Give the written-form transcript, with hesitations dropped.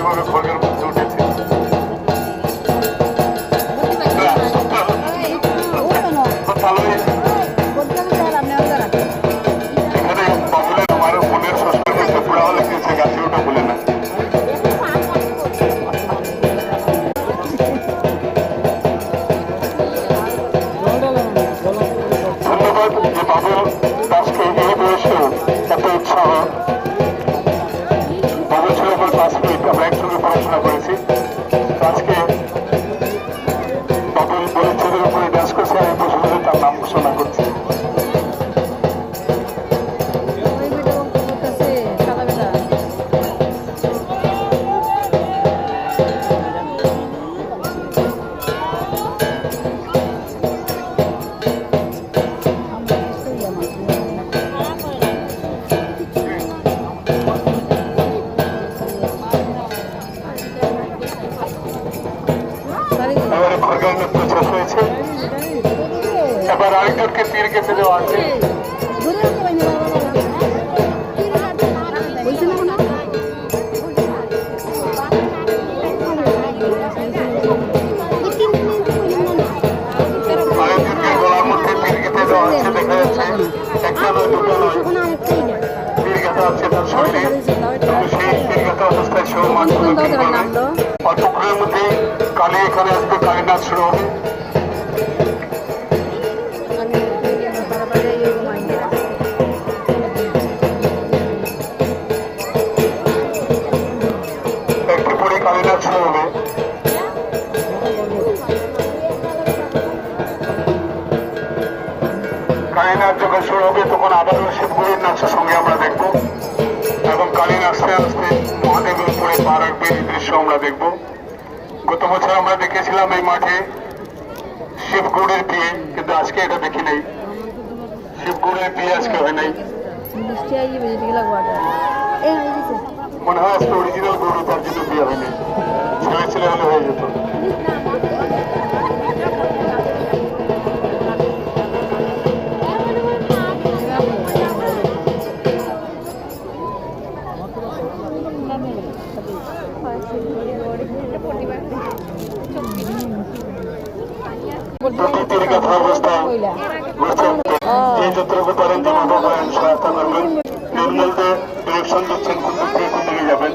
কিভাবে খড়গের মধ্যে উঠেছে। এখানে বাবুলের আমার বোনের শ্বশুর করতে পুরা হলে গেছে, গাছে ওটা বলে না। ধন্যবাদ যে বাবুল দাসকে এই বয়সে এত উৎসাহ। বাবুল ছিল আমার ক্লাসমেট, আমরা একসঙ্গে পড়াশোনা করেছি। আজকে বাবুল বলিচ্ছেদের উপরে ডান্স করছে, আমি বসে বসে তার নাম ঘোষণা করছি। এবারে খড়গের নৃত্য শেষ হয়েছে, এবার আরেকজনকে তীর কেটে দেওয়া আছে। আরেকজনকে গলার মধ্যে তীর কেটে দেওয়া হচ্ছে, দেখা যাচ্ছে একটা নয় দুটো নয় তীর কেটে আছে তার শরীরে। সেই তীর কেটে অবস্থায় সেও মাঠ অল্পক্ষণের মধ্যে কালী এখানে আসবে, কালী নাচ শুরু হবে। একটু পরে কালী নাচ শুরু হবে। কালী নাচ যখন শুরু হবে তখন আবারও শিবগুরুর নাচের সঙ্গে আমরা দেখবো এবং কালী নাচতে নাচতে মহাদেবের উপরে পা রাখবে, এই দৃশ্য আমরা দেখবো। গত বছর আমরা দেখেছিলাম এই মাঠে শিবগুড়ের বিয়ে, কিন্তু আজকে এটা দেখি নাই। শিবগুড়ের বিয়ে আজকে হয় নাই, মনে হয় আজকে অরিজিনাল গরু, তার জন্য বিয়ে হয়নি। ছেলে ছেলে হলে হয়ে যেত। প্রতি তীর কথা অবস্থায় যে যতটুকু পারেন তিনি ভগবান সহায়তা করবেন। নির্মলদের ডিরেকশন দিচ্ছেন কোন দিক থেকে কোন দিকে যাবেন।